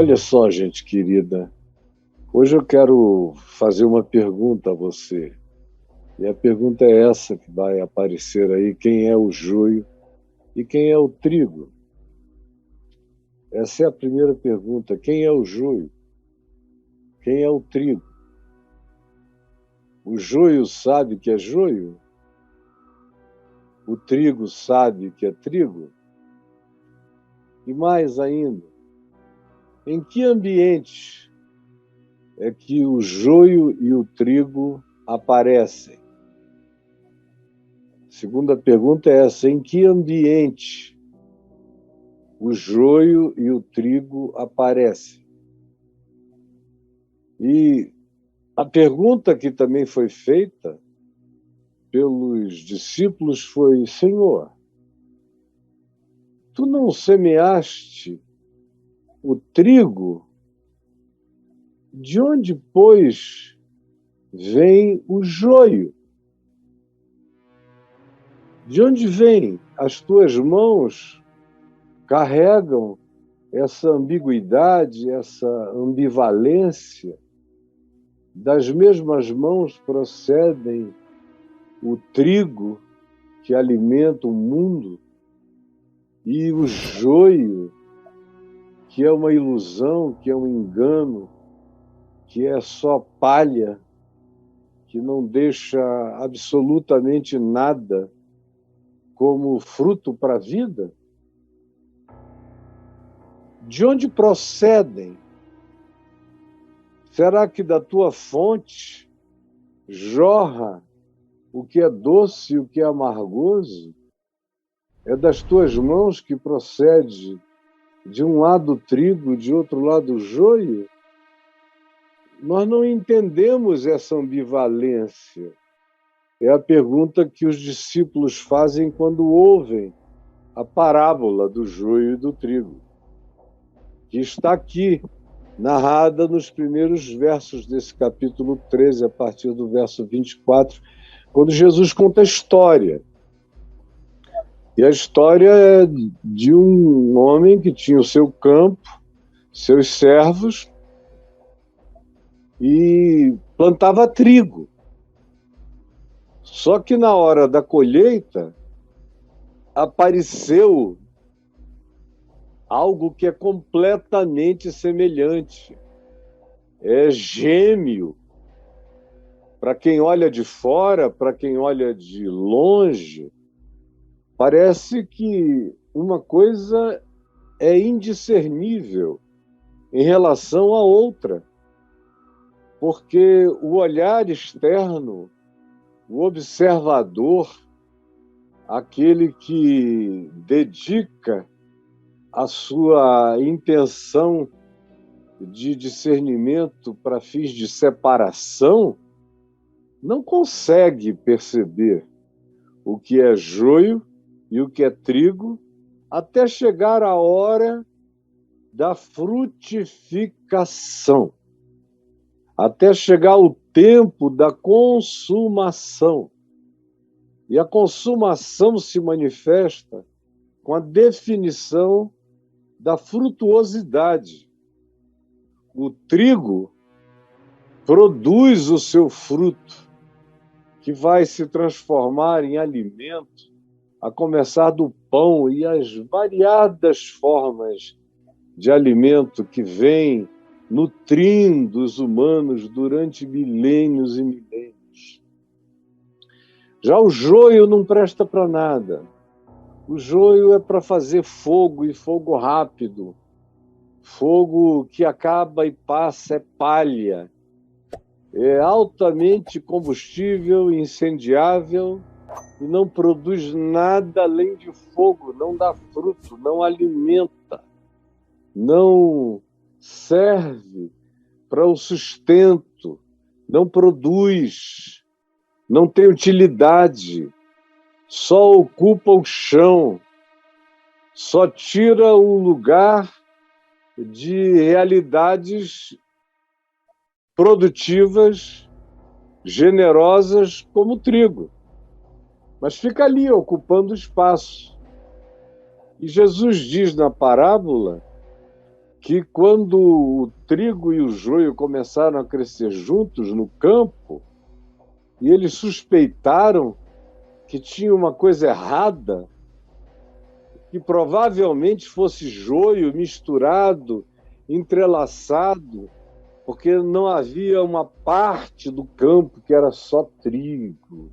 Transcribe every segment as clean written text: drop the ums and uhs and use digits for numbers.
Olha só, gente querida, hoje eu quero fazer uma pergunta a você. E a pergunta é essa que vai aparecer aí: quem é o joio e quem é o trigo? Essa é a primeira pergunta. Quem é o joio? Quem é o trigo? O joio sabe que é joio? O trigo sabe que é trigo? E mais ainda, em que ambiente é que o joio e o trigo aparecem? A segunda pergunta é essa: em que ambiente o joio e o trigo aparecem? E a pergunta que também foi feita pelos discípulos foi: Senhor, tu não semeaste o trigo? De onde, pois, vem o joio? De onde vem? As tuas mãos carregam essa ambiguidade, essa ambivalência. Das mesmas mãos procedem o trigo que alimenta o mundo e o joio, que é uma ilusão, que é um engano, que é só palha, que não deixa absolutamente nada como fruto para a vida. De onde procedem? Será que da tua fonte jorra o que é doce e o que é amargoso? É das tuas mãos que procede de um lado o trigo, de outro lado o joio? Nós não entendemos essa ambivalência. É a pergunta que os discípulos fazem quando ouvem a parábola do joio e do trigo, que está aqui, narrada nos primeiros versos desse capítulo 13, a partir do verso 24, quando Jesus conta a história. E a história é de um homem que tinha o seu campo, seus servos, e plantava trigo. Só que na hora da colheita, apareceu algo que é completamente semelhante. É gêmeo. Para quem olha de fora, para quem olha de longe, parece que uma coisa é indiscernível em relação à outra, porque o olhar externo, o observador, aquele que dedica a sua intenção de discernimento para fins de separação, não consegue perceber o que é joio e o que é trigo até chegar a hora da frutificação, até chegar o tempo da consumação. E a consumação se manifesta com a definição da frutuosidade. O trigo produz o seu fruto, que vai se transformar em alimento, a começar do pão e as variadas formas de alimento que vêm nutrindo os humanos durante milênios e milênios. Já o joio não presta para nada. O joio é para fazer fogo, e fogo rápido. Fogo que acaba e passa, é palha. É altamente combustível, incendiável, e não produz nada além de fogo, não dá fruto, não alimenta, não serve para o sustento, não produz, não tem utilidade, só ocupa o chão, só tira o lugar de realidades produtivas, generosas como o trigo. Mas fica ali, ocupando espaço. E Jesus diz na parábola que quando o trigo e o joio começaram a crescer juntos no campo, e eles suspeitaram que tinha uma coisa errada, que provavelmente fosse joio misturado, entrelaçado, porque não havia uma parte do campo que era só trigo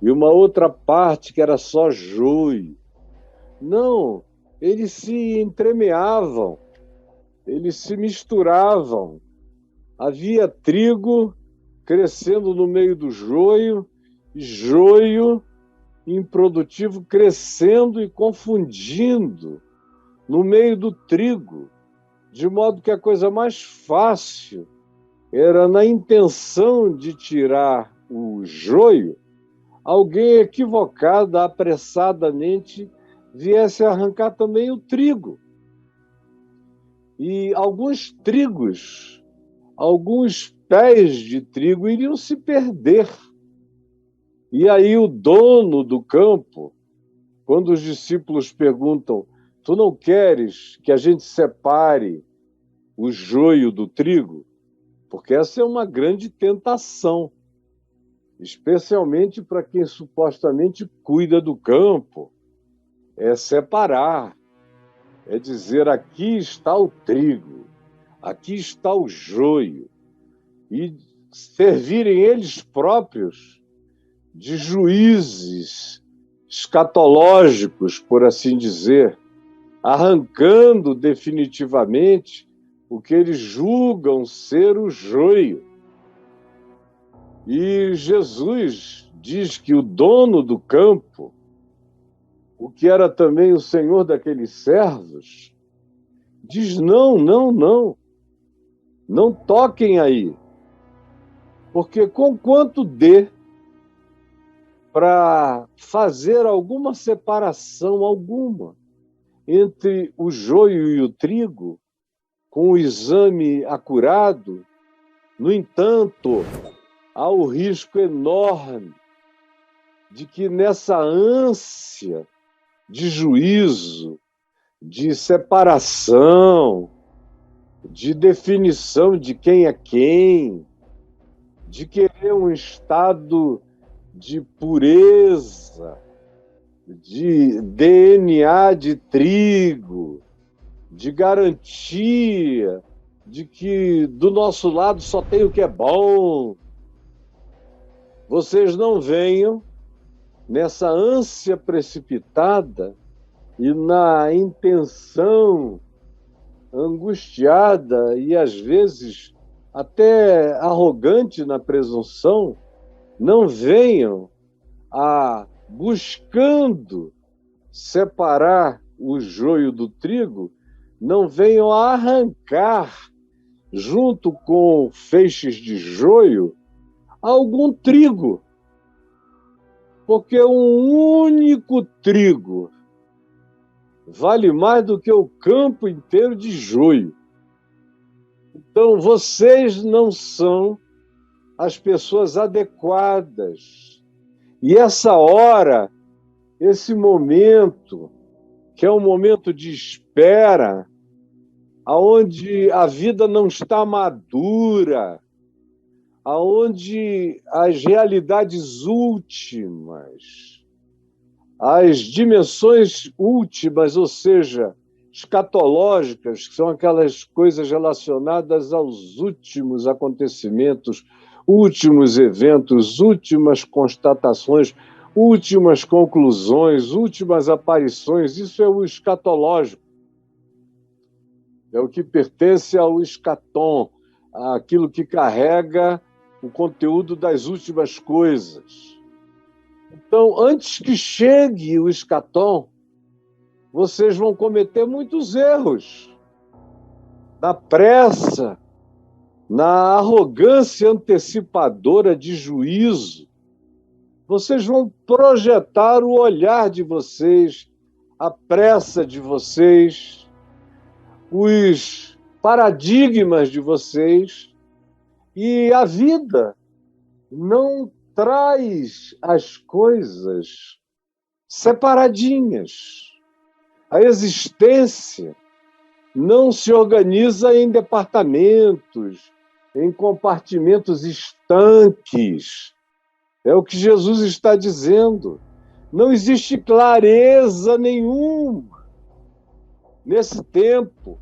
e uma outra parte que era só joio. Não, eles se entremeavam, eles se misturavam. Havia trigo crescendo no meio do joio, e joio improdutivo crescendo e confundindo no meio do trigo, de modo que a coisa mais fácil era, na intenção de tirar o joio, alguém equivocado, apressadamente, viesse arrancar também o trigo. E alguns trigos, alguns pés de trigo iriam se perder. E aí o dono do campo, quando os discípulos perguntam: tu não queres que a gente separe o joio do trigo? Porque essa é uma grande tentação, especialmente para quem supostamente cuida do campo. É separar, é dizer: aqui está o trigo, aqui está o joio, e servirem eles próprios de juízes escatológicos, por assim dizer, arrancando definitivamente o que eles julgam ser o joio. E Jesus diz que o dono do campo, o que era também o senhor daqueles servos, diz: não, não, não, não toquem aí, porque conquanto dê para fazer alguma separação alguma entre o joio e o trigo, com o exame acurado, no entanto, há o risco enorme de que nessa ânsia de juízo, de separação, de definição de quem é quem, de querer um estado de pureza, de DNA de trigo, de garantia de que do nosso lado só tem o que é bom. Vocês não venham nessa ânsia precipitada e na intenção angustiada e às vezes até arrogante na presunção, não venham buscando separar o joio do trigo, não venham a arrancar, junto com feixes de joio, algum trigo. Porque um único trigo vale mais do que o campo inteiro de joio. Então, vocês não são as pessoas adequadas. E essa hora, esse momento, que é um momento de espera, onde a vida não está madura, onde as realidades últimas, as dimensões últimas, ou seja, escatológicas, que são aquelas coisas relacionadas aos últimos acontecimentos, últimos eventos, últimas constatações, últimas conclusões, últimas aparições, isso é o escatológico. É o que pertence ao escatom, aquilo que carrega o conteúdo das últimas coisas. Então, antes que chegue o escatom, vocês vão cometer muitos erros. Na pressa, na arrogância antecipadora de juízo, vocês vão projetar o olhar de vocês, a pressa de vocês, os paradigmas de vocês, e a vida não traz as coisas separadinhas. A existência não se organiza em departamentos, em compartimentos estanques. É o que Jesus está dizendo. Não existe clareza nenhuma nesse tempo,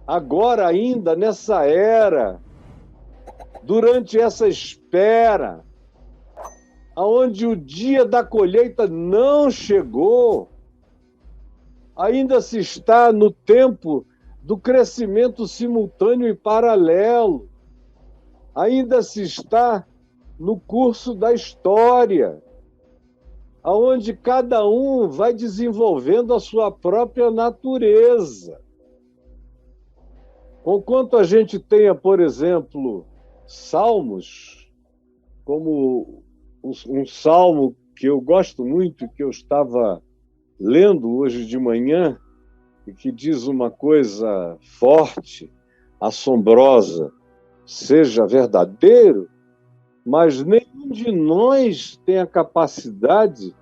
agora ainda, nessa era, durante essa espera, onde o dia da colheita não chegou, ainda se está no tempo do crescimento simultâneo e paralelo, ainda se está no curso da história, onde cada um vai desenvolvendo a sua própria natureza. Conquanto a gente tenha, por exemplo, salmos, como um salmo que eu gosto muito, que eu estava lendo hoje de manhã, e que diz uma coisa forte, assombrosa: seja verdadeiro, mas nenhum de nós tem a capacidade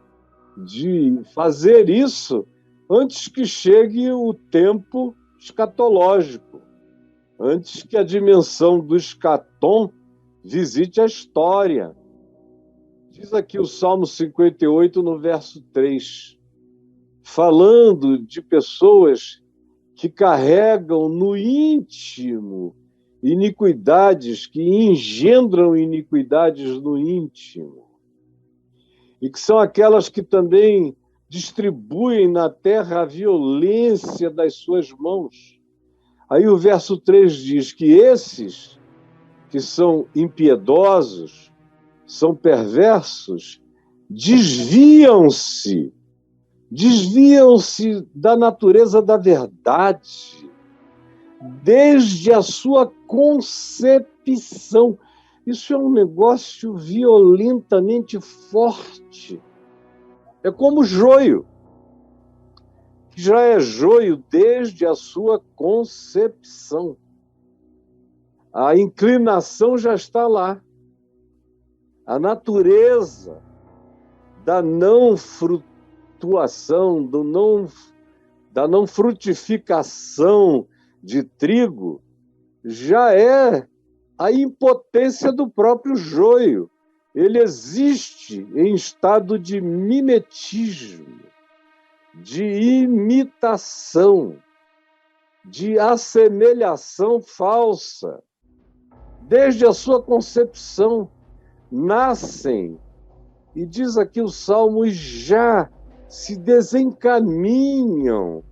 de fazer isso antes que chegue o tempo escatológico, antes que a dimensão do escatom visite a história. Diz aqui o Salmo 58, no verso 3, falando de pessoas que carregam no íntimo iniquidades, que engendram iniquidades no íntimo, e que são aquelas que também distribuem na terra a violência das suas mãos. Aí o verso 3 diz que esses que são impiedosos, são perversos, desviam-se da natureza da verdade, desde a sua concepção. Isso é um negócio violentamente forte. É como o joio, que já é joio desde a sua concepção. A inclinação já está lá. A natureza da não frutuação, da não frutificação de trigo, já é a impotência do próprio joio. Ele existe em estado de mimetismo, de imitação, de assemelhação falsa. Desde a sua concepção, nascem, e diz aqui o Salmo, e já se desencaminham,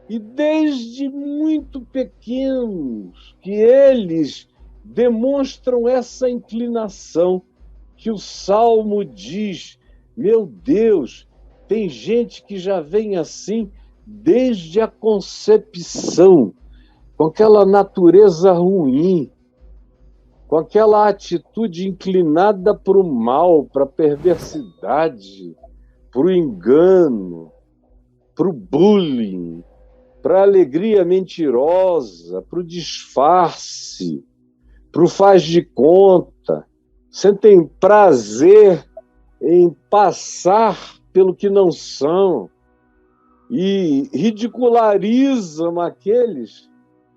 e desde muito pequenos que eles demonstram essa inclinação, que o Salmo diz: meu Deus, tem gente que já vem assim desde a concepção, com aquela natureza ruim, com aquela atitude inclinada para o mal, para a perversidade, para o engano, para o bullying, para a alegria mentirosa, para o disfarce, para o faz de conta. Sentem prazer em passar pelo que não são e ridicularizam aqueles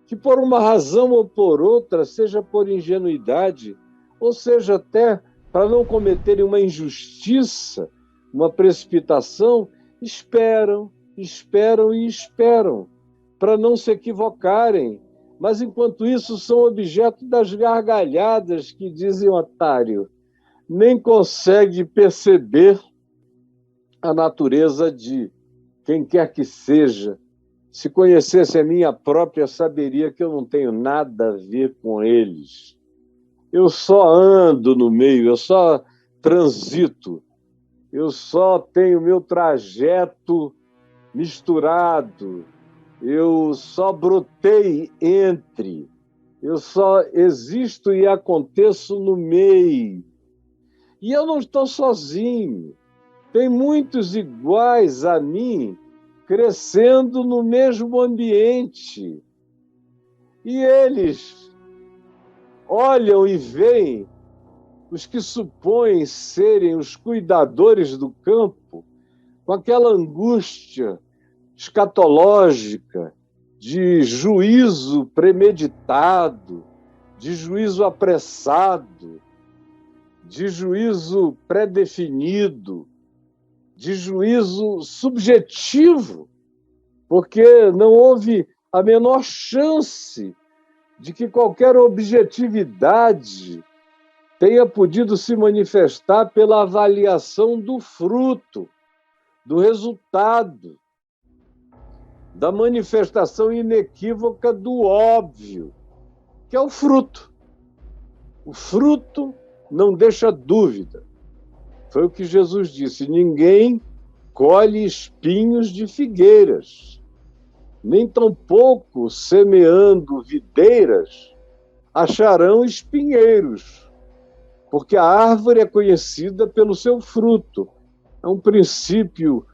que, por uma razão ou por outra, seja por ingenuidade, ou seja até para não cometerem uma injustiça, uma precipitação, esperam para não se equivocarem. Mas, enquanto isso, são objeto das gargalhadas que dizem otário. Nem consegue perceber a natureza de quem quer que seja. Se conhecesse a minha própria, saberia que eu não tenho nada a ver com eles. Eu só ando no meio, eu só transito, eu só tenho meu trajeto misturado, eu só brotei entre, eu só existo e aconteço no meio. E eu não estou sozinho, tem muitos iguais a mim, crescendo no mesmo ambiente. E eles olham e veem os que supõem serem os cuidadores do campo, com aquela angústia escatológica de juízo premeditado, de juízo apressado, de juízo predefinido, de juízo subjetivo, porque não houve a menor chance de que qualquer objetividade tenha podido se manifestar pela avaliação do fruto, do resultado, da manifestação inequívoca do óbvio, que é o fruto. O fruto não deixa dúvida. Foi o que Jesus disse: ninguém colhe espinhos de figueiras, nem tampouco, semeando videiras, acharão espinheiros, porque a árvore é conhecida pelo seu fruto. É um princípio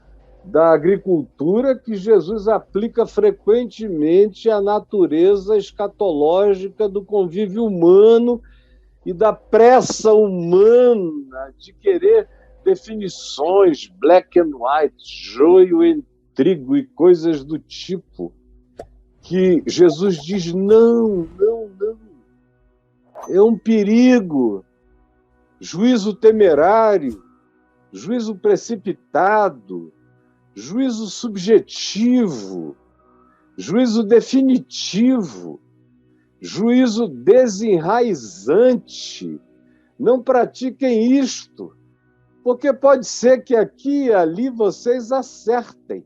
da agricultura que Jesus aplica frequentemente à natureza escatológica do convívio humano e da pressa humana de querer definições black and white, joio e trigo e coisas do tipo, que Jesus diz: não, não, não. É um perigo. Juízo temerário, juízo precipitado, juízo subjetivo, juízo definitivo, juízo desenraizante. Não pratiquem isto, porque pode ser que aqui e ali vocês acertem,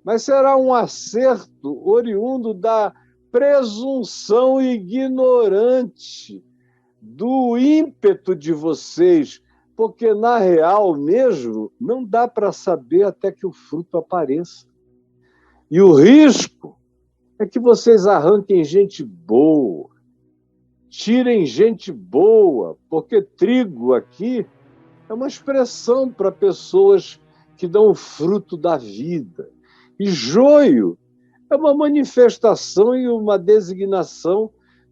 mas será um acerto oriundo da presunção ignorante, do ímpeto de vocês, porque, na real mesmo, não dá para saber até que o fruto apareça. E o risco é que vocês arranquem gente boa, tirem gente boa, porque trigo aqui é uma expressão para pessoas que dão o fruto da vida. E joio é uma manifestação e uma designação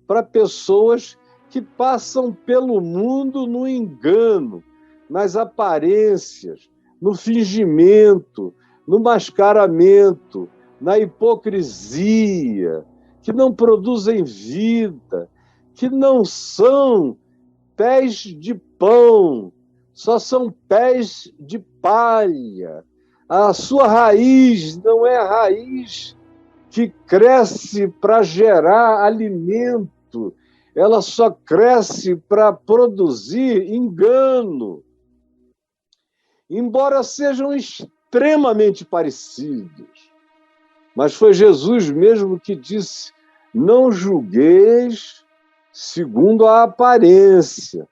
para pessoas que passam pelo mundo no engano, nas aparências, no fingimento, no mascaramento, na hipocrisia, que não produzem vida, que não são pés de pão, só são pés de palha. A sua raiz não é a raiz que cresce para gerar alimento, ela só cresce para produzir engano. Embora sejam extremamente parecidos, mas foi Jesus mesmo que disse: não julgueis segundo a aparência,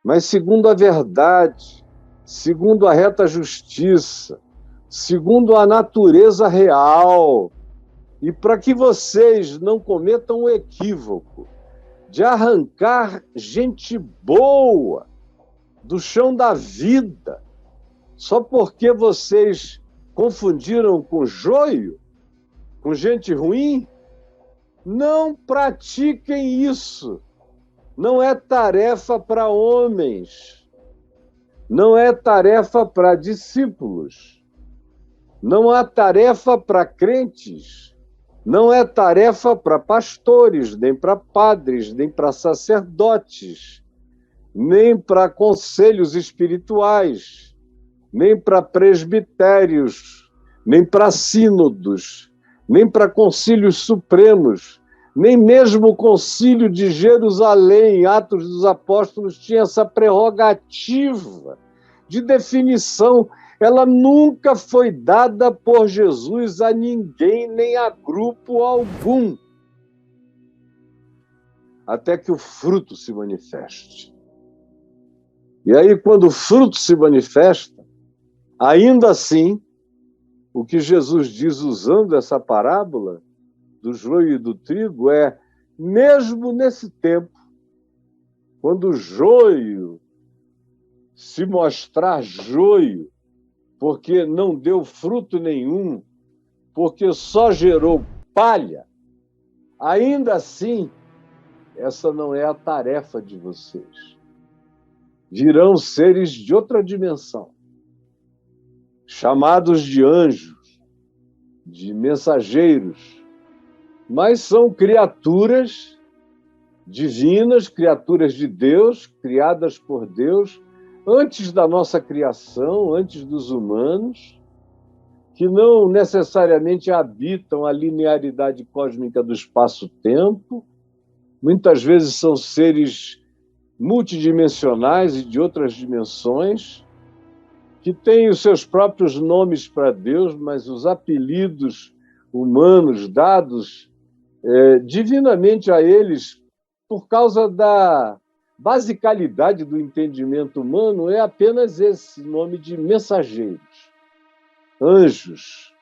mas segundo a verdade, segundo a reta justiça, segundo a natureza real. E para que vocês não cometam o equívoco de arrancar gente boa do chão da vida, só porque vocês confundiram com joio, com gente ruim, não pratiquem isso. Não é tarefa para homens, não é tarefa para discípulos, não há tarefa para crentes, não é tarefa para pastores, nem para padres, nem para sacerdotes, nem para conselhos espirituais, nem para presbitérios, nem para sínodos, nem para concílios supremos, nem mesmo o concílio de Jerusalém, Atos dos Apóstolos, tinha essa prerrogativa de definição. Ela nunca foi dada por Jesus a ninguém, nem a grupo algum, até que o fruto se manifeste. E aí, quando o fruto se manifesta, ainda assim, o que Jesus diz usando essa parábola do joio e do trigo é: mesmo nesse tempo, quando o joio se mostrar joio, porque não deu fruto nenhum, porque só gerou palha, ainda assim, essa não é a tarefa de vocês. Virão seres de outra dimensão, chamados de anjos, de mensageiros, mas são criaturas divinas, criaturas de Deus, criadas por Deus, antes da nossa criação, antes dos humanos, que não necessariamente habitam a linearidade cósmica do espaço-tempo, muitas vezes são seres multidimensionais e de outras dimensões, que têm os seus próprios nomes para Deus, mas os apelidos humanos dados divinamente a eles, por causa da basicalidade do entendimento humano, é apenas esse nome de mensageiros, anjos,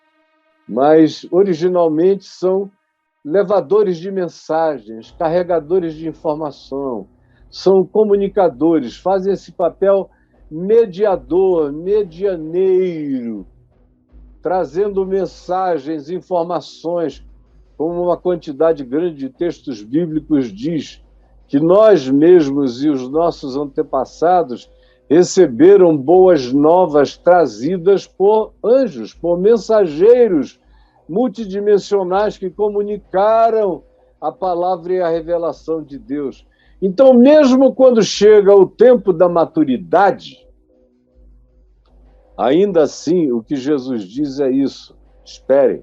mas originalmente são levadores de mensagens, carregadores de informação, são comunicadores, fazem esse papel mediador, medianeiro, trazendo mensagens, informações, como uma quantidade grande de textos bíblicos diz, que nós mesmos e os nossos antepassados receberam boas novas trazidas por anjos, por mensageiros multidimensionais que comunicaram a palavra e a revelação de Deus. Então, mesmo quando chega o tempo da maturidade, ainda assim, o que Jesus diz é isso: esperem.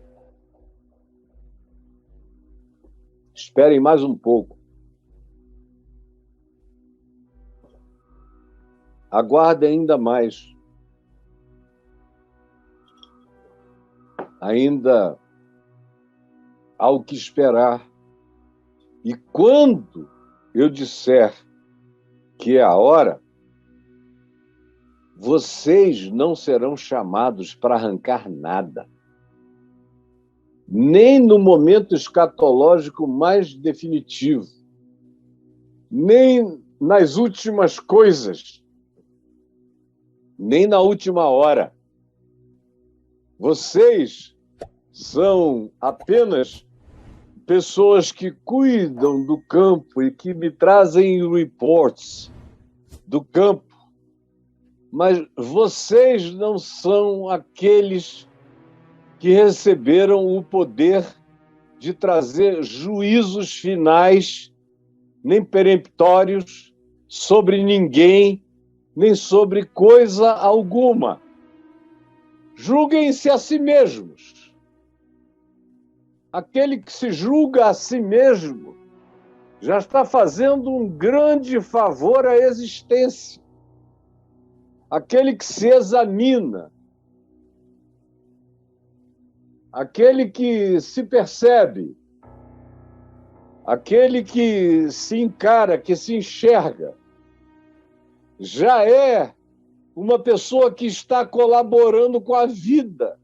Esperem mais um pouco. Aguardem ainda mais. Ainda há o que esperar. E quando eu disser que é a hora, vocês não serão chamados para arrancar nada. Nem no momento escatológico mais definitivo, nem nas últimas coisas, nem na última hora. Vocês são apenas pessoas que cuidam do campo e que me trazem reports do campo, mas vocês não são aqueles que receberam o poder de trazer juízos finais, nem peremptórios, sobre ninguém, nem sobre coisa alguma. Julguem-se a si mesmos. Aquele que se julga a si mesmo já está fazendo um grande favor à existência. Aquele que se examina, aquele que se percebe, aquele que se encara, que se enxerga, já é uma pessoa que está colaborando com a vida,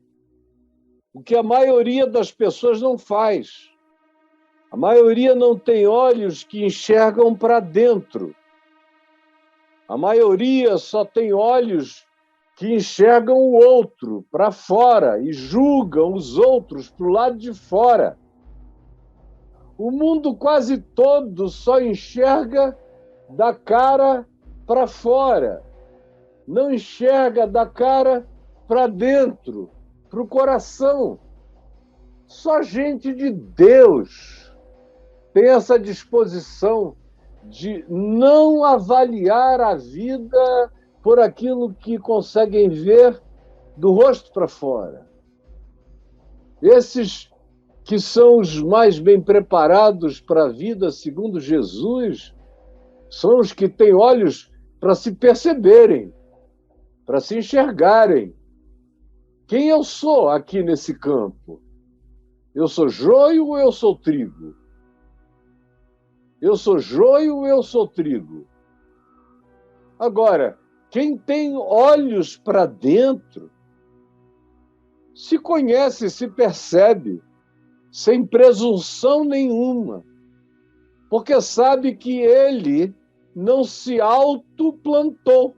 o que a maioria das pessoas não faz. A maioria não tem olhos que enxergam para dentro. A maioria só tem olhos que enxergam o outro para fora e julgam os outros para o lado de fora. O mundo quase todo só enxerga da cara para fora, não enxerga da cara para dentro, para o coração. Só gente de Deus tem essa disposição de não avaliar a vida por aquilo que conseguem ver do rosto para fora. Esses que são os mais bem preparados para a vida segundo Jesus são os que têm olhos para se perceberem, para se enxergarem. Quem eu sou aqui nesse campo? Eu sou joio ou eu sou trigo? Eu sou joio ou eu sou trigo? Agora, quem tem olhos para dentro se conhece, se percebe, sem presunção nenhuma, porque sabe que ele não se autoplantou,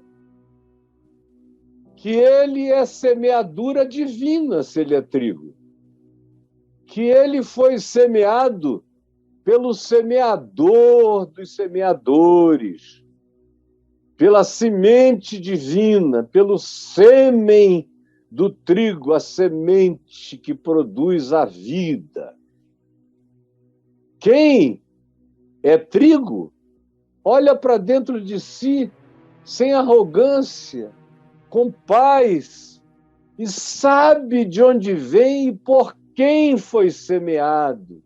que ele é semeadura divina, se ele é trigo, que ele foi semeado pelo semeador dos semeadores, pela semente divina, pelo sêmen do trigo, a semente que produz a vida. Quem é trigo, olha para dentro de si sem arrogância, com paz, e sabe de onde vem e por quem foi semeado.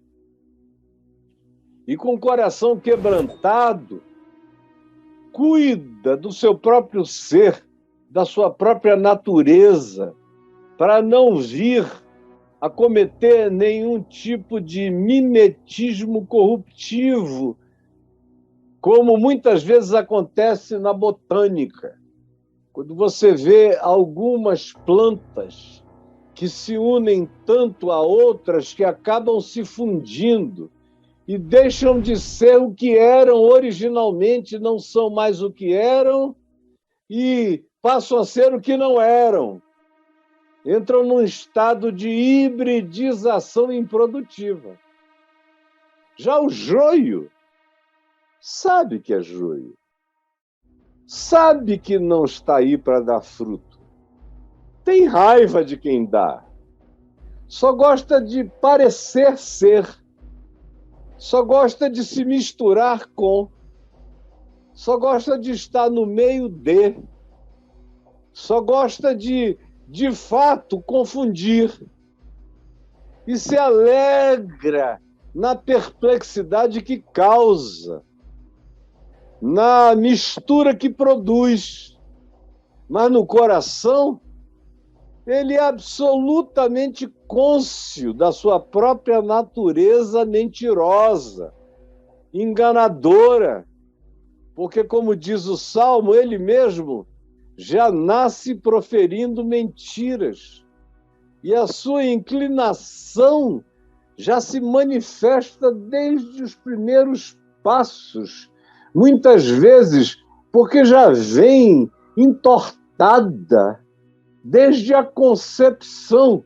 E com o coração quebrantado, cuida do seu próprio ser, da sua própria natureza, para não vir a cometer nenhum tipo de mimetismo corruptivo, como muitas vezes acontece na botânica. Quando você vê algumas plantas que se unem tanto a outras que acabam se fundindo e deixam de ser o que eram originalmente, não são mais o que eram e passam a ser o que não eram. Entram num estado de hibridização improdutiva. Já o joio sabe que é joio. Sabe que não está aí para dar fruto. Tem raiva de quem dá. Só gosta de parecer ser. Só gosta de se misturar com. Só gosta de estar no meio de. Só gosta de fato, confundir. E se alegra na perplexidade que causa, na mistura que produz. Mas no coração, ele é absolutamente cônscio da sua própria natureza mentirosa, enganadora, porque, como diz o Salmo, ele mesmo já nasce proferindo mentiras. E a sua inclinação já se manifesta desde os primeiros passos, muitas vezes porque já vem entortada desde a concepção.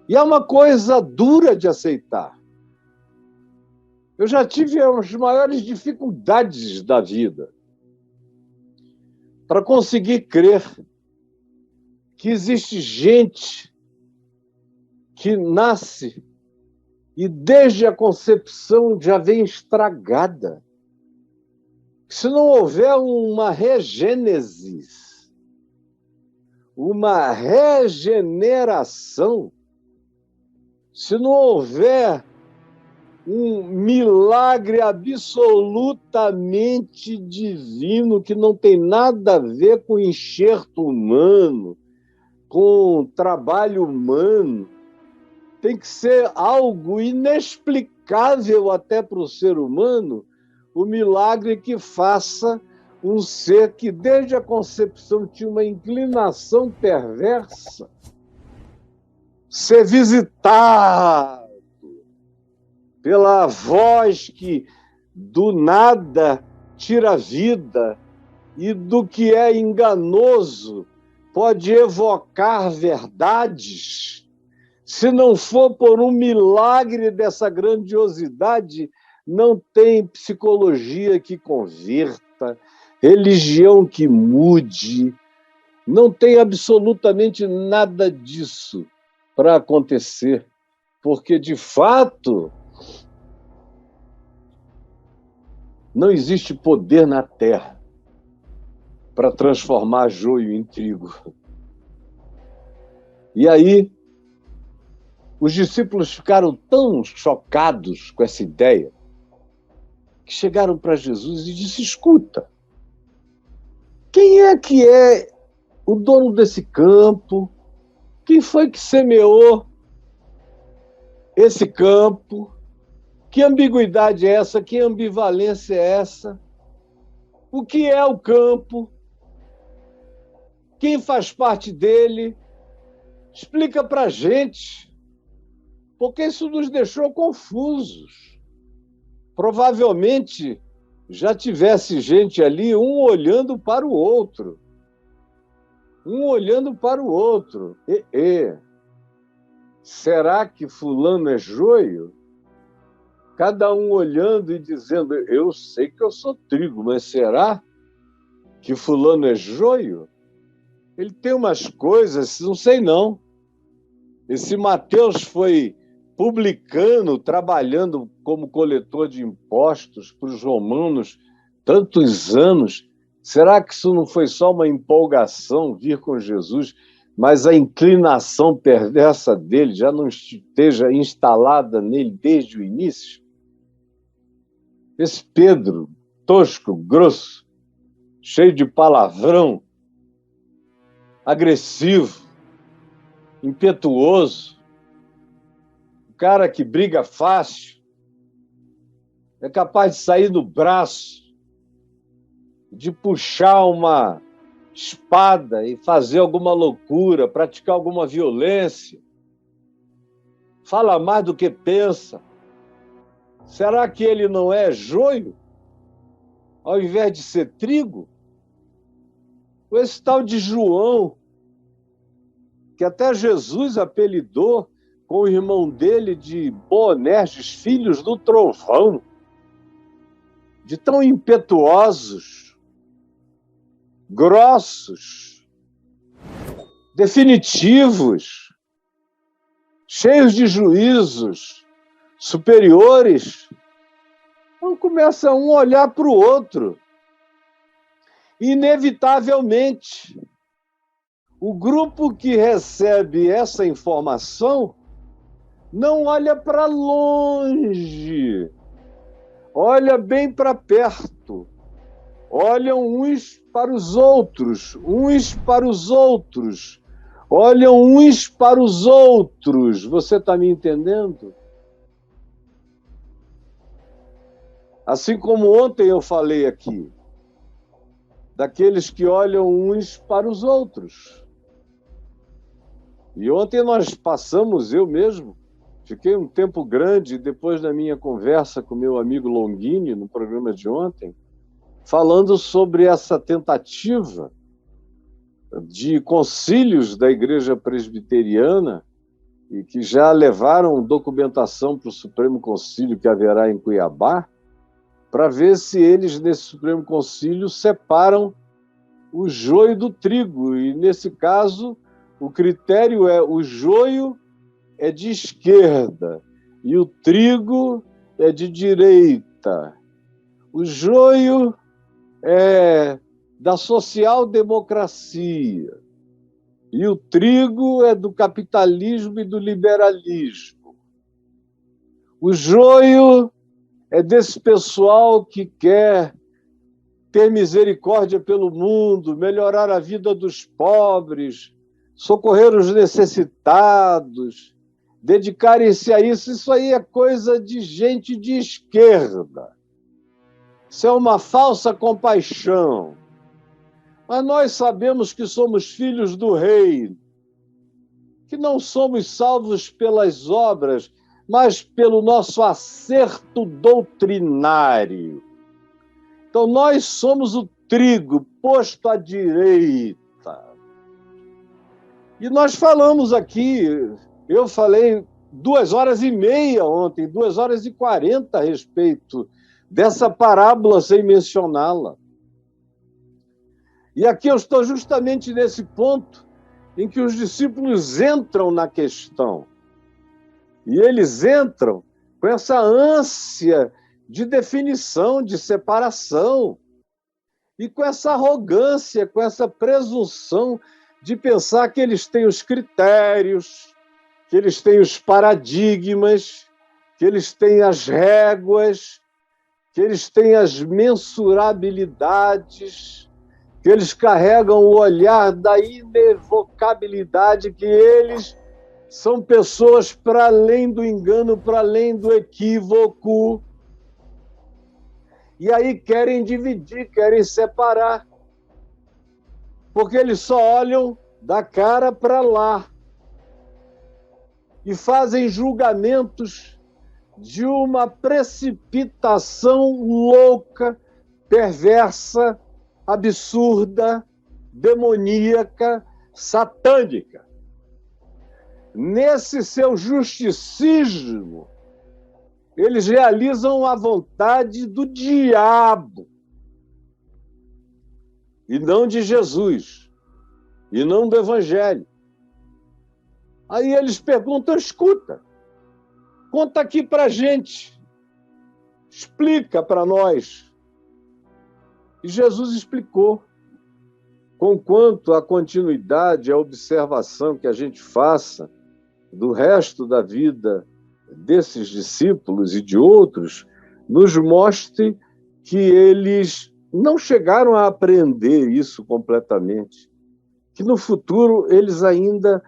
E é uma coisa dura de aceitar. Eu já tive as maiores dificuldades da vida para conseguir crer que existe gente que nasce e desde a concepção já vem estragada. Se não houver uma regênese, uma regeneração, se não houver um milagre absolutamente divino que não tem nada a ver com enxerto humano, com trabalho humano, tem que ser algo inexplicável até para o ser humano, o milagre que faça um ser que desde a concepção tinha uma inclinação perversa ser visitado pela voz que do nada tira a vida e do que é enganoso pode evocar verdades. Se não for por um milagre dessa grandiosidade, não tem psicologia que converta, religião que mude, não tem absolutamente nada disso para acontecer, porque, de fato, não existe poder na terra para transformar joio em trigo. E aí, os discípulos ficaram tão chocados com essa ideia que chegaram para Jesus e disse: escuta, quem é que é o dono desse campo? Quem foi que semeou esse campo? Que ambiguidade é essa? Que ambivalência é essa? O que é o campo? Quem faz parte dele? Explica para a gente, porque isso nos deixou confusos. Provavelmente já tivesse gente ali, um olhando para o outro. Um olhando para o outro. Será que fulano é joio? Cada um olhando e dizendo: eu sei que eu sou trigo, mas será que fulano é joio? Ele tem umas coisas, não sei não. Esse Mateus foi publicano, trabalhando como coletor de impostos para os romanos tantos anos. Será que isso não foi só uma empolgação vir com Jesus, mas a inclinação perversa dele já não esteja instalada nele desde o início? Esse Pedro, tosco, grosso, cheio de palavrão, agressivo, impetuoso, o cara que briga fácil, é capaz de sair do braço, de puxar uma espada e fazer alguma loucura, praticar alguma violência. Fala mais do que pensa. Será que ele não é joio, ao invés de ser trigo? Ou esse tal de João, que até Jesus apelidou com o irmão dele de Boanerges, filhos do trovão, de tão impetuosos, grossos, definitivos, cheios de juízos superiores. Então começa um a olhar para o outro. Inevitavelmente, o grupo que recebe essa informação não olha para longe, olha bem para perto. Olham uns para os outros, olham uns para os outros. Você está me entendendo? Assim como ontem eu falei aqui, daqueles que olham uns para os outros. E ontem nós passamos, eu mesmo, fiquei um tempo grande, depois da minha conversa com meu amigo Longini, no programa de ontem, falando sobre essa tentativa de concílios da Igreja Presbiteriana e que já levaram documentação para o Supremo Concílio que haverá em Cuiabá, para ver se eles, nesse Supremo Concílio, separam o joio do trigo. E, nesse caso, o critério é o joio é de esquerda e o trigo é de direita. O joio é da social-democracia e o trigo é do capitalismo e do liberalismo. O joio é desse pessoal que quer ter misericórdia pelo mundo, melhorar a vida dos pobres, socorrer os necessitados, dedicarem-se a isso. Isso aí é coisa de gente de esquerda. Isso é uma falsa compaixão. Mas nós sabemos que somos filhos do rei, que não somos salvos pelas obras, mas pelo nosso acerto doutrinário. Então, nós somos o trigo posto à direita. E nós falamos aqui, eu falei 2h30 ontem, 2h40 a respeito dessa parábola sem mencioná-la. E aqui eu estou justamente nesse ponto em que os discípulos entram na questão. E eles entram com essa ânsia de definição, de separação, e com essa arrogância, com essa presunção de pensar que eles têm os critérios, que eles têm os paradigmas, que eles têm as réguas, que eles têm as mensurabilidades, que eles carregam o olhar da inevocabilidade, que eles são pessoas para além do engano, para além do equívoco. E aí querem dividir, querem separar, porque eles só olham da cara para lá e fazem julgamentos de uma precipitação louca, perversa, absurda, demoníaca, satânica. Nesse seu justicismo, eles realizam a vontade do diabo e não de Jesus, e não do Evangelho. Aí eles perguntam, escuta, Conta aqui para a gente, explica para nós. E Jesus explicou. Conquanto a continuidade, a observação que a gente faça do resto da vida desses discípulos e de outros, nos mostre que eles não chegaram a aprender isso completamente, que no futuro eles ainda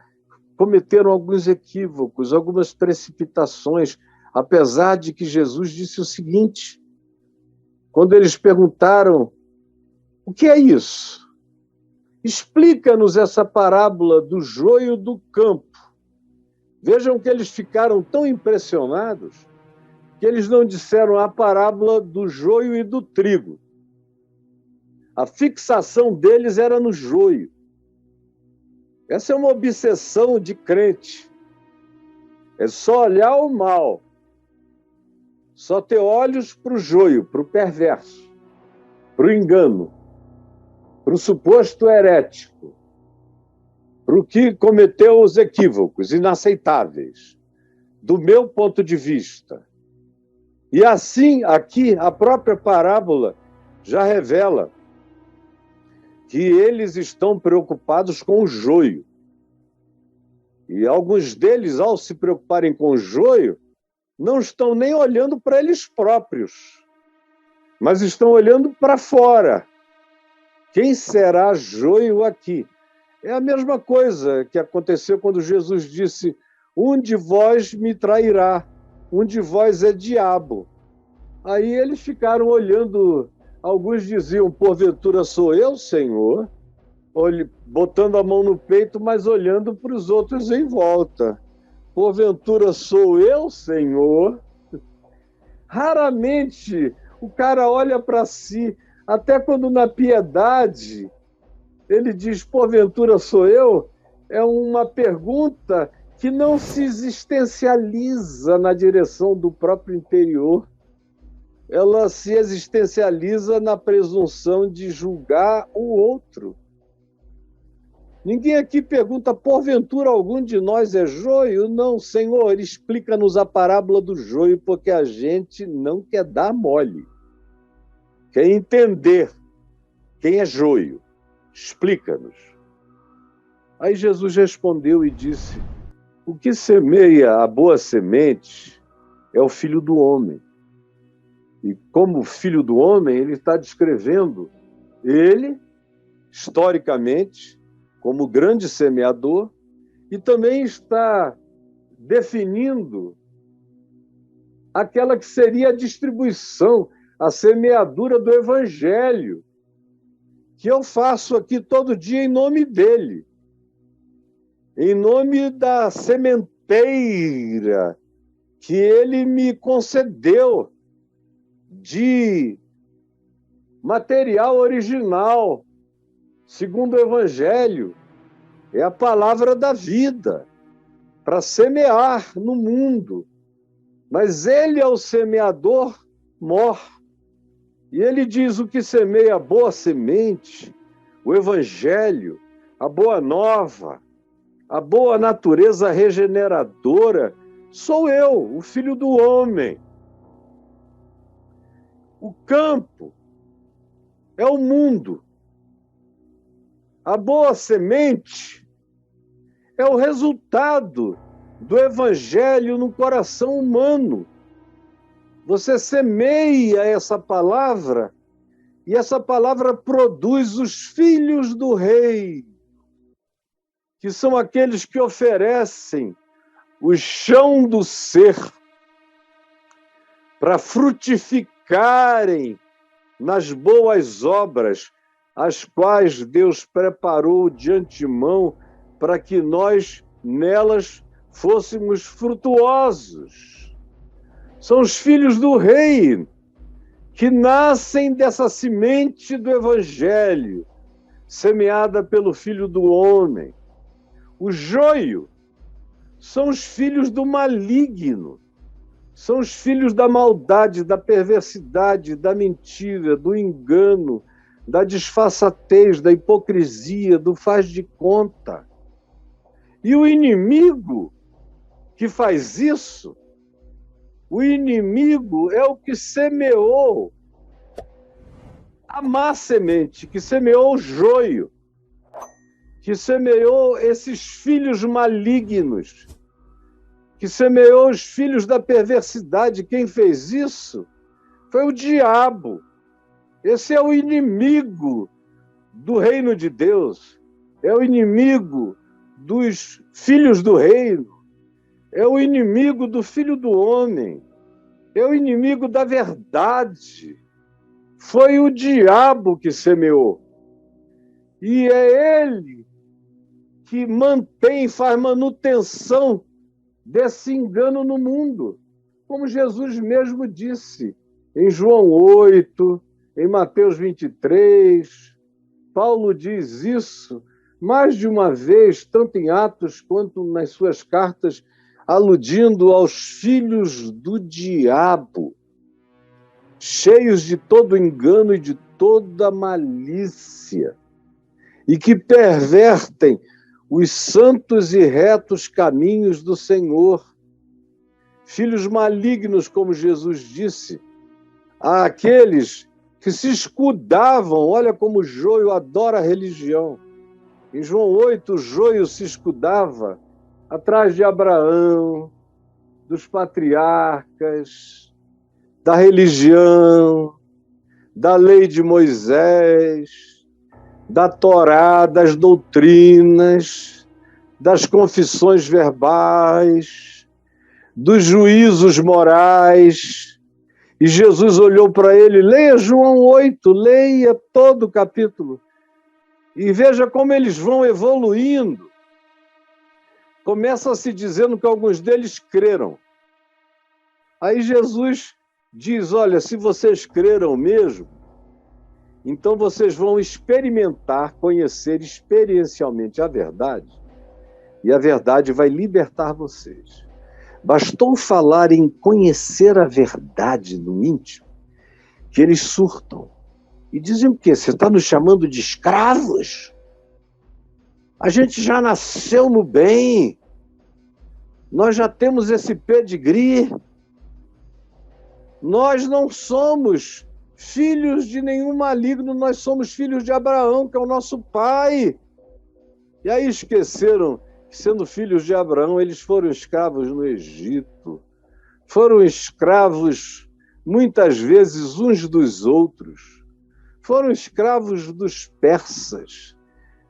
cometeram alguns equívocos, algumas precipitações, apesar de que Jesus disse o seguinte, quando eles perguntaram, o que é isso? Explica-nos essa parábola do joio do campo. Vejam que eles ficaram tão impressionados que eles não disseram a parábola do joio e do trigo. A fixação deles era no joio. Essa é uma obsessão de crente. É só olhar o mal. Só ter olhos para o joio, para o perverso, para o engano, para o suposto herético, para o que cometeu os equívocos inaceitáveis, do meu ponto de vista. E assim, aqui, a própria parábola já revela que eles estão preocupados com o joio. E alguns deles, ao se preocuparem com o joio, não estão nem olhando para eles próprios, mas estão olhando para fora. Quem será joio aqui? É a mesma coisa que aconteceu quando Jesus disse, um de vós me trairá, um de vós é diabo. Aí eles ficaram olhando, alguns diziam, porventura sou eu, Senhor? Botando a mão no peito, mas olhando para os outros em volta. Porventura sou eu, Senhor? Raramente o cara olha para si, até quando na piedade ele diz, porventura sou eu? É uma pergunta que não se existencializa na direção do próprio interior. Ela se existencializa na presunção de julgar o outro. Ninguém aqui pergunta, porventura algum de nós é joio? Não, Senhor, explica-nos a parábola do joio, porque a gente não quer dar mole. Quer entender quem é joio. Explica-nos. Aí Jesus respondeu e disse, o que semeia a boa semente é o Filho do Homem. E como Filho do Homem, ele está descrevendo ele, historicamente, como grande semeador, e também está definindo aquela que seria a distribuição, a semeadura do Evangelho, que eu faço aqui todo dia em nome dele, em nome da sementeira que ele me concedeu de material original, segundo o Evangelho, é a palavra da vida, para semear no mundo. Mas ele é o semeador mor. E ele diz o que semeia a boa semente, o Evangelho, a boa nova, a boa natureza regeneradora, sou eu, o Filho do Homem. O campo é o mundo. A boa semente é o resultado do Evangelho no coração humano. Você semeia essa palavra e essa palavra produz os filhos do rei, que são aqueles que oferecem o chão do ser para frutificarem nas boas obras, as quais Deus preparou de antemão para que nós, nelas, fôssemos frutuosos. São os filhos do rei, que nascem dessa semente do Evangelho, semeada pelo Filho do Homem. O joio são os filhos do maligno, são os filhos da maldade, da perversidade, da mentira, do engano, da disfarçatez, da hipocrisia, do faz de conta. E o inimigo que faz isso O inimigo é o que semeou a má semente, que semeou o joio, que semeou esses filhos malignos, que semeou os filhos da perversidade. Quem fez isso foi o diabo. Esse é o inimigo do reino de Deus, é o inimigo dos filhos do reino, é o inimigo do filho do homem, é o inimigo da verdade. Foi o diabo que semeou. E é ele que faz manutenção desse engano no mundo. Como Jesus mesmo disse em João 8, em Mateus 23, Paulo diz isso mais de uma vez, tanto em Atos quanto nas suas cartas, aludindo aos filhos do diabo, cheios de todo engano e de toda malícia, e que pervertem os santos e retos caminhos do Senhor. Filhos malignos, como Jesus disse, àqueles que se escudavam. Olha como o joio adora a religião. Em João 8, o joio se escudava atrás de Abraão, dos patriarcas, da religião, da lei de Moisés, da Torá, das doutrinas, das confissões verbais, dos juízos morais. E Jesus olhou para ele, leia João 8, leia todo o capítulo, e veja como eles vão evoluindo. Começa-se dizendo que alguns deles creram. Aí Jesus diz, olha, se vocês creram mesmo, então vocês vão experimentar, conhecer experiencialmente a verdade, e a verdade vai libertar vocês. Bastou falar em conhecer a verdade no íntimo, que eles surtam. E dizem o quê? Você está nos chamando de escravos? A gente já nasceu no bem. Nós já temos esse pedigree. Nós não somos filhos de nenhum maligno, nós somos filhos de Abraão, que é o nosso pai. E aí esqueceram que, sendo filhos de Abraão, eles foram escravos no Egito. Foram escravos, muitas vezes, uns dos outros. Foram escravos dos persas.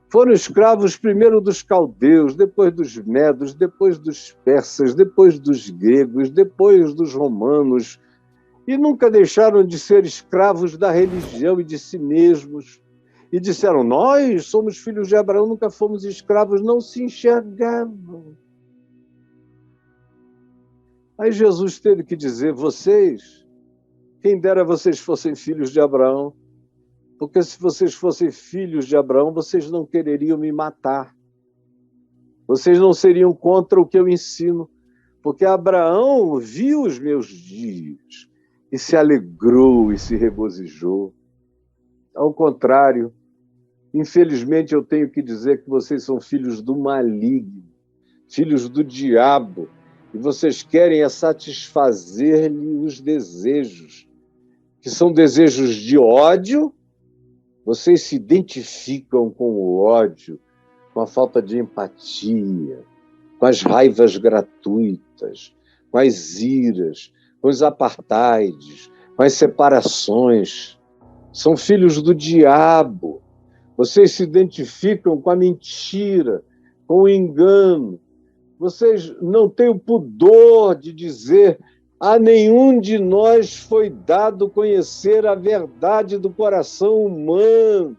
Foram escravos primeiro dos caldeus, depois dos medos, depois dos persas, depois dos gregos, depois dos romanos. E nunca deixaram de ser escravos da religião e de si mesmos. E disseram, nós somos filhos de Abraão, nunca fomos escravos, não se enxergavam. Aí Jesus teve que dizer, vocês, quem dera vocês fossem filhos de Abraão, porque se vocês fossem filhos de Abraão, vocês não quereriam me matar. Vocês não seriam contra o que eu ensino, porque Abraão viu os meus dias e se alegrou e se regozijou. Ao contrário, infelizmente eu tenho que dizer que vocês são filhos do maligno, filhos do diabo, e vocês querem satisfazer-lhe os desejos, que são desejos de ódio. Vocês se identificam com o ódio, com a falta de empatia, com as raivas gratuitas, com as iras, com os apartheids, com as separações. São filhos do diabo. Vocês se identificam com a mentira, com o engano. Vocês não têm o pudor de dizer a nenhum de nós foi dado conhecer a verdade do coração humano.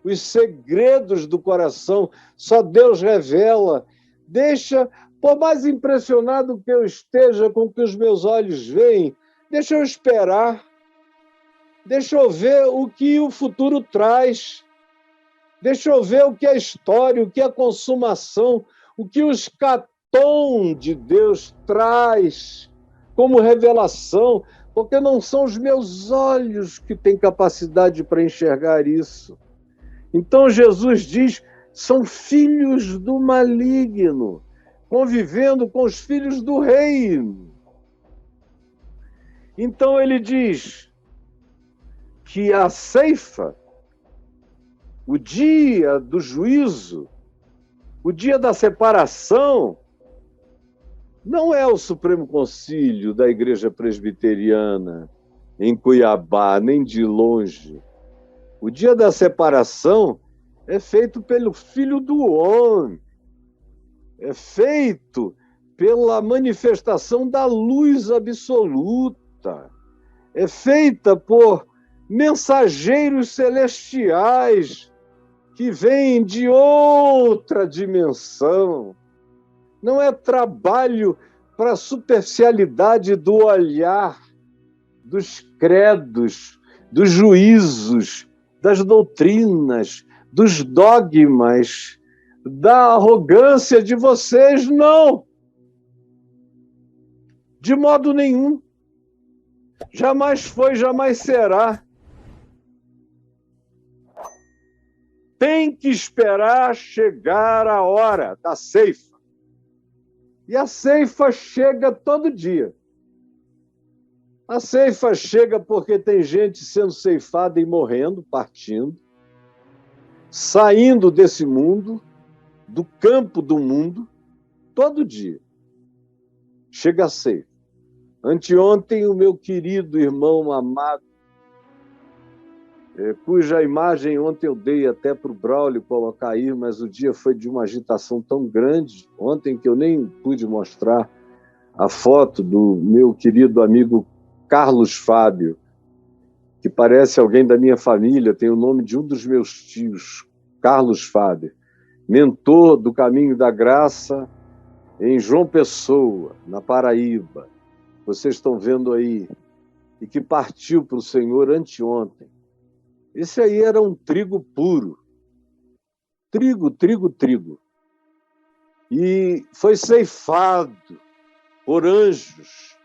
Os segredos do coração, só Deus revela. Deixa, por mais impressionado que eu esteja com o que os meus olhos veem, deixa eu esperar. Deixa eu ver o que o futuro traz. Deixa eu ver o que é a história, o que é a consumação, o que o escatom de Deus traz como revelação, porque não são os meus olhos que têm capacidade para enxergar isso. Então Jesus diz, são filhos do maligno, convivendo com os filhos do reino. Então ele diz que a ceifa, o dia do juízo, o dia da separação, não é o Supremo Concílio da Igreja Presbiteriana em Cuiabá, nem de longe. O dia da separação é feito pelo Filho do Homem, é feito pela manifestação da luz absoluta, é feita por mensageiros celestiais que vêm de outra dimensão. Não é trabalho para a superficialidade do olhar, dos credos, dos juízos, das doutrinas, dos dogmas, da arrogância de vocês, não. De modo nenhum. Jamais foi, jamais será. Tem que esperar chegar a hora da ceifa. E a ceifa chega todo dia. A ceifa chega porque tem gente sendo ceifada e morrendo, partindo, saindo desse mundo, do campo do mundo, todo dia. Chega a ceifa. Anteontem, o meu querido irmão amado, cuja imagem ontem eu dei até para o Braulio colocar aí, mas o dia foi de uma agitação tão grande, ontem que eu nem pude mostrar a foto do meu querido amigo Carlos Fábio, que parece alguém da minha família, tem o nome de um dos meus tios, Carlos Fábio, mentor do Caminho da Graça em João Pessoa, na Paraíba. Vocês estão vendo aí, e que partiu para o Senhor anteontem. Esse aí era um trigo puro. Trigo, trigo, trigo. E foi ceifado por anjos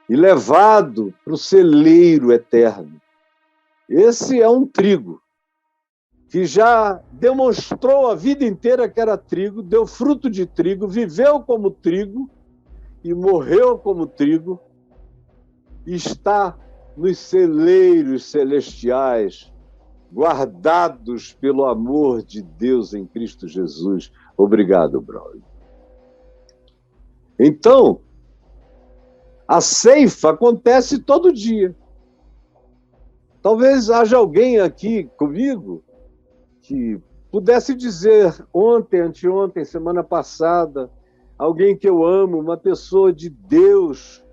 e levado para o celeiro eterno. Esse é um trigo que já demonstrou a vida inteira que era trigo, deu fruto de trigo, viveu como trigo e morreu como trigo, e está nos celeiros celestiais, guardados pelo amor de Deus em Cristo Jesus. Obrigado, Braulio. Então, a ceifa acontece todo dia. Talvez haja alguém aqui comigo que pudesse dizer ontem, anteontem, semana passada, alguém que eu amo, uma pessoa de Deus,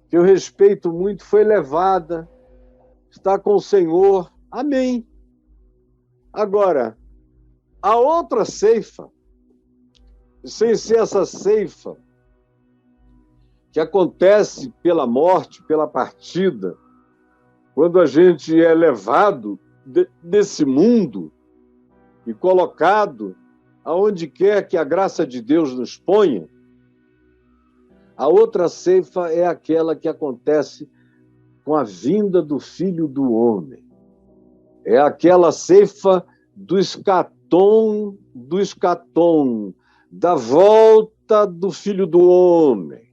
que eu respeito muito, foi levada, está com o Senhor. Amém. Agora, a outra ceifa, sem ser essa ceifa, que acontece pela morte, pela partida, quando a gente é levado desse mundo e colocado aonde quer que a graça de Deus nos ponha, a outra ceifa é aquela que acontece com a vinda do Filho do Homem. É aquela ceifa do escatom, da volta do Filho do Homem,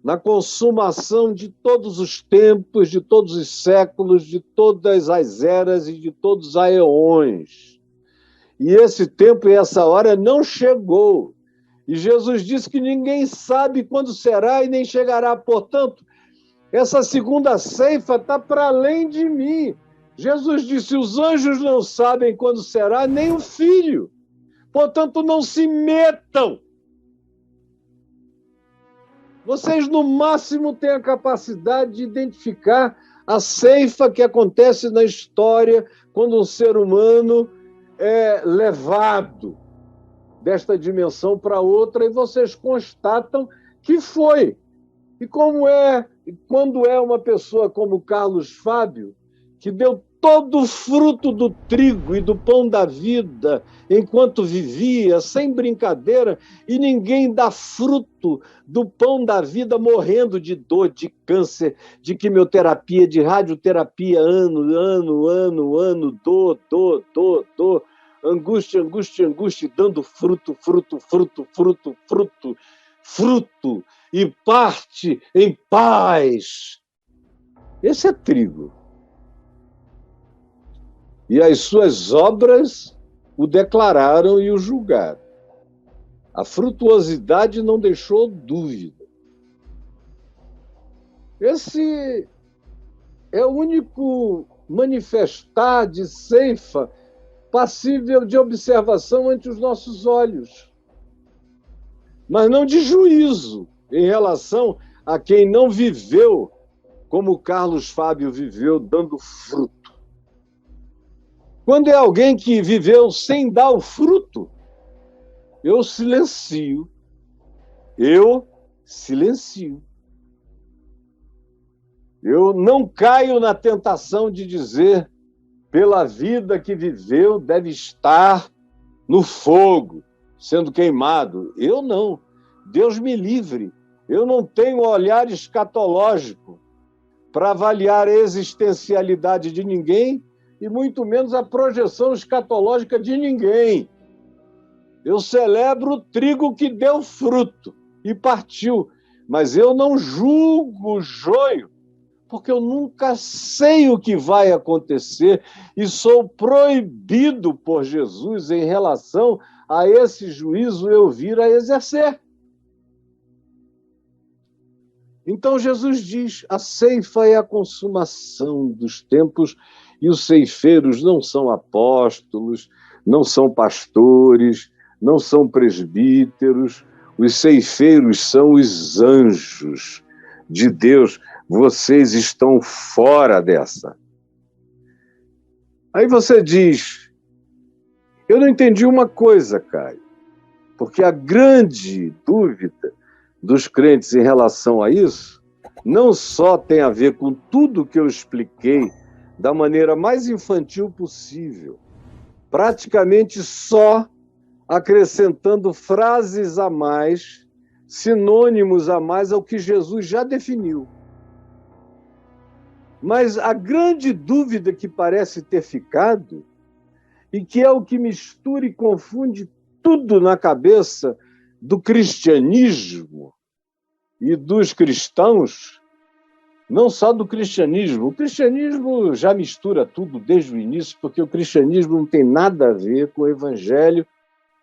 na consumação de todos os tempos, de todos os séculos, de todas as eras e de todos os aeões. E esse tempo e essa hora não chegou. E Jesus disse que ninguém sabe quando será e nem chegará. Portanto, essa segunda ceifa está para além de mim. Jesus disse, os anjos não sabem quando será, nem o Filho. Portanto, não se metam. Vocês, no máximo, têm a capacidade de identificar a ceifa que acontece na história quando um ser humano é levado desta dimensão para outra, e vocês constatam que foi. E quando é uma pessoa como Carlos Fábio, que deu todo o fruto do trigo e do pão da vida enquanto vivia, sem brincadeira, e ninguém dá fruto do pão da vida morrendo de dor, de câncer, de quimioterapia, de radioterapia, dor, angústia, dando fruto, e parte em paz. Esse é trigo. E as suas obras o declararam e o julgaram. A frutuosidade não deixou dúvida. Esse é o único manifestar de ceifa passível de observação ante os nossos olhos, mas não de juízo em relação a quem não viveu como Carlos Fábio viveu, dando fruto. Quando é alguém que viveu sem dar o fruto, eu silencio. Eu silencio. Eu não caio na tentação de dizer, pela vida que viveu, deve estar no fogo, sendo queimado. Eu não. Deus me livre. Eu não tenho olhar escatológico para avaliar a existencialidade de ninguém e muito menos a projeção escatológica de ninguém. Eu celebro o trigo que deu fruto e partiu, mas eu não julgo o joio, porque eu nunca sei o que vai acontecer e sou proibido por Jesus em relação a esse juízo eu vir a exercer. Então Jesus diz, a ceifa é a consumação dos tempos e os ceifeiros não são apóstolos, não são pastores, não são presbíteros, os ceifeiros são os anjos de Deus. Vocês estão fora dessa. Aí você diz, eu não entendi uma coisa, Caio, porque a grande dúvida dos crentes em relação a isso não só tem a ver com tudo que eu expliquei da maneira mais infantil possível, praticamente só acrescentando frases a mais, sinônimos a mais ao que Jesus já definiu. Mas a grande dúvida que parece ter ficado, e que é o que mistura e confunde tudo na cabeça do cristianismo e dos cristãos, não só do cristianismo. O cristianismo já mistura tudo desde o início, porque o cristianismo não tem nada a ver com o evangelho.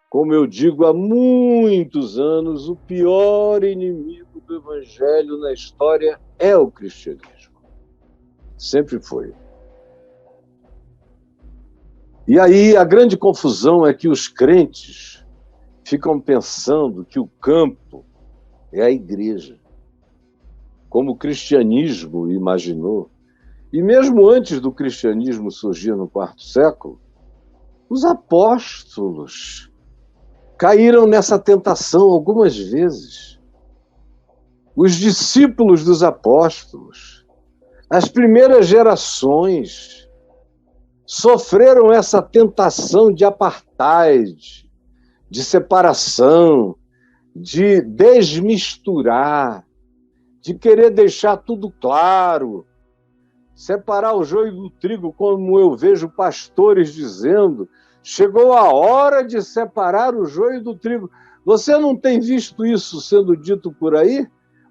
Como eu digo há muitos anos, o pior inimigo do evangelho na história é o cristianismo. Sempre foi. E aí a grande confusão é que os crentes ficam pensando que o campo é a igreja, como o cristianismo imaginou. E mesmo antes do cristianismo surgir no quarto século, os apóstolos caíram nessa tentação algumas vezes. Os discípulos dos apóstolos, as primeiras gerações, sofreram essa tentação de apartheid, de separação, de desmisturar, de querer deixar tudo claro, separar o joio do trigo, como eu vejo pastores dizendo, chegou a hora de separar o joio do trigo. Você não tem visto isso sendo dito por aí?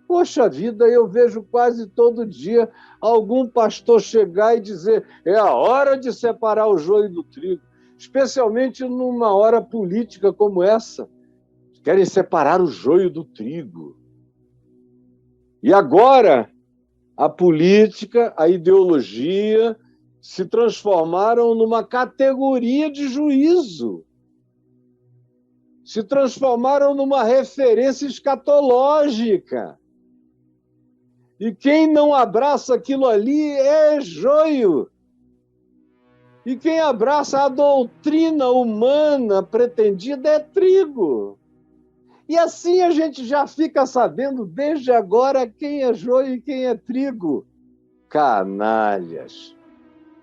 Poxa vida, eu vejo quase todo dia algum pastor chegar e dizer é a hora de separar o joio do trigo, especialmente numa hora política como essa. Querem separar o joio do trigo. E agora, a política, a ideologia se transformaram numa categoria de juízo. Se transformaram numa referência escatológica. E quem não abraça aquilo ali é joio. E quem abraça a doutrina humana pretendida é trigo. E assim a gente já fica sabendo desde agora quem é joio e quem é trigo. Canalhas.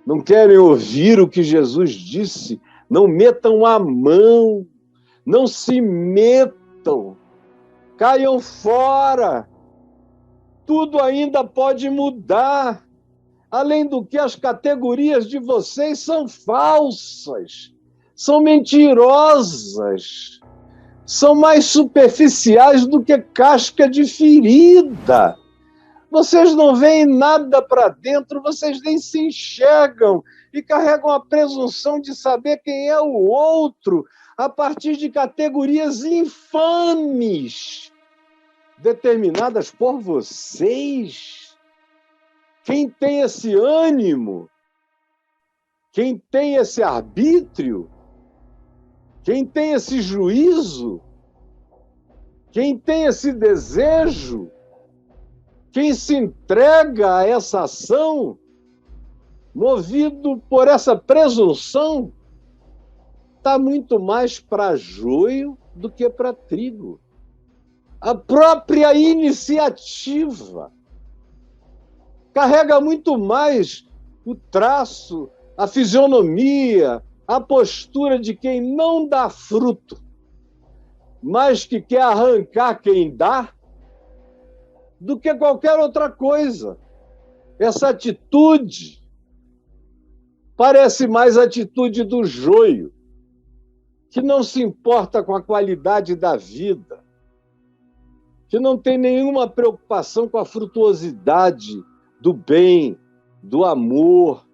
Não querem ouvir o que Jesus disse? Não metam a mão. Não se metam. Caiam fora. Tudo ainda pode mudar. Além do que, as categorias de vocês são falsas. São mentirosas. São mais superficiais do que casca de ferida. Vocês não veem nada para dentro, vocês nem se enxergam e carregam a presunção de saber quem é o outro a partir de categorias infames determinadas por vocês. Quem tem esse ânimo, quem tem esse arbítrio, quem tem esse juízo, quem tem esse desejo, quem se entrega a essa ação, movido por essa presunção, está muito mais para joio do que para trigo. A própria iniciativa carrega muito mais o traço, a fisionomia, a postura de quem não dá fruto, mas que quer arrancar quem dá, do que qualquer outra coisa. Essa atitude parece mais a atitude do joio, que não se importa com a qualidade da vida, que não tem nenhuma preocupação com a frutuosidade do bem, do amor,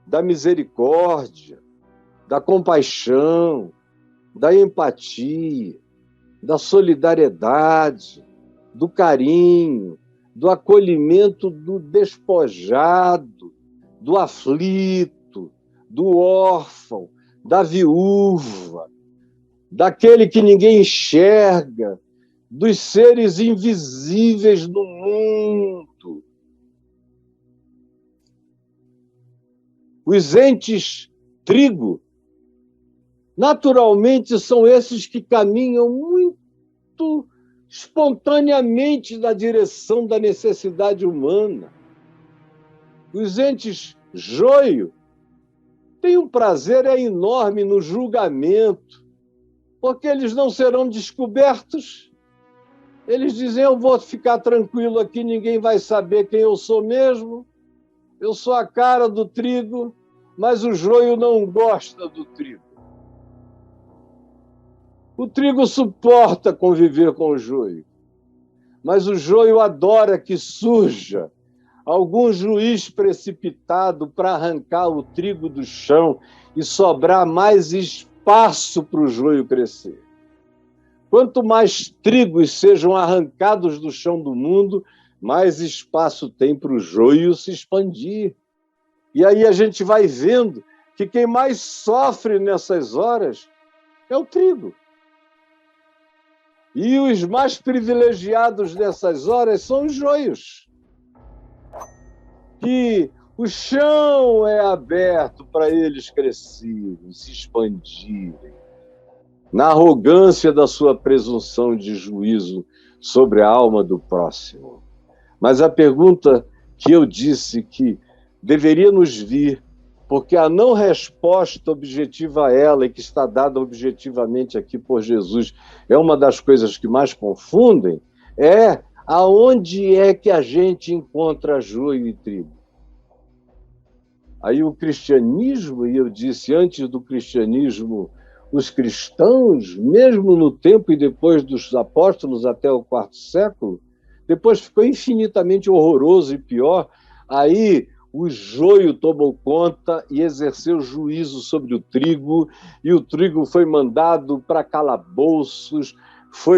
da misericórdia, da compaixão, da empatia, da solidariedade, do carinho, do acolhimento do despojado, do aflito, do órfão, da viúva, daquele que ninguém enxerga, dos seres invisíveis do mundo. Os entes trigo, naturalmente, são esses que caminham muito espontaneamente na direção da necessidade humana. Os entes joio têm um prazer enorme no julgamento, porque eles não serão descobertos. Eles dizem, eu vou ficar tranquilo aqui, ninguém vai saber quem eu sou mesmo, eu sou a cara do trigo, mas o joio não gosta do trigo. O trigo suporta conviver com o joio, mas o joio adora que surja algum juiz precipitado para arrancar o trigo do chão e sobrar mais espaço para o joio crescer. Quanto mais trigos sejam arrancados do chão do mundo, mais espaço tem para o joio se expandir. E aí a gente vai vendo que quem mais sofre nessas horas é o trigo. E os mais privilegiados nessas horas são os joios. Que o chão é aberto para eles crescerem, se expandirem, na arrogância da sua presunção de juízo sobre a alma do próximo. Mas a pergunta que eu disse que deveria nos vir, porque a não resposta objetiva a ela, e que está dada objetivamente aqui por Jesus, é uma das coisas que mais confundem, é aonde é que a gente encontra joio e trigo. Aí o cristianismo, e eu disse antes do cristianismo, os cristãos, mesmo no tempo e depois dos apóstolos até o quarto século, depois ficou infinitamente horroroso e pior, aí o joio tomou conta e exerceu juízo sobre o trigo, e o trigo foi mandado para calabouços,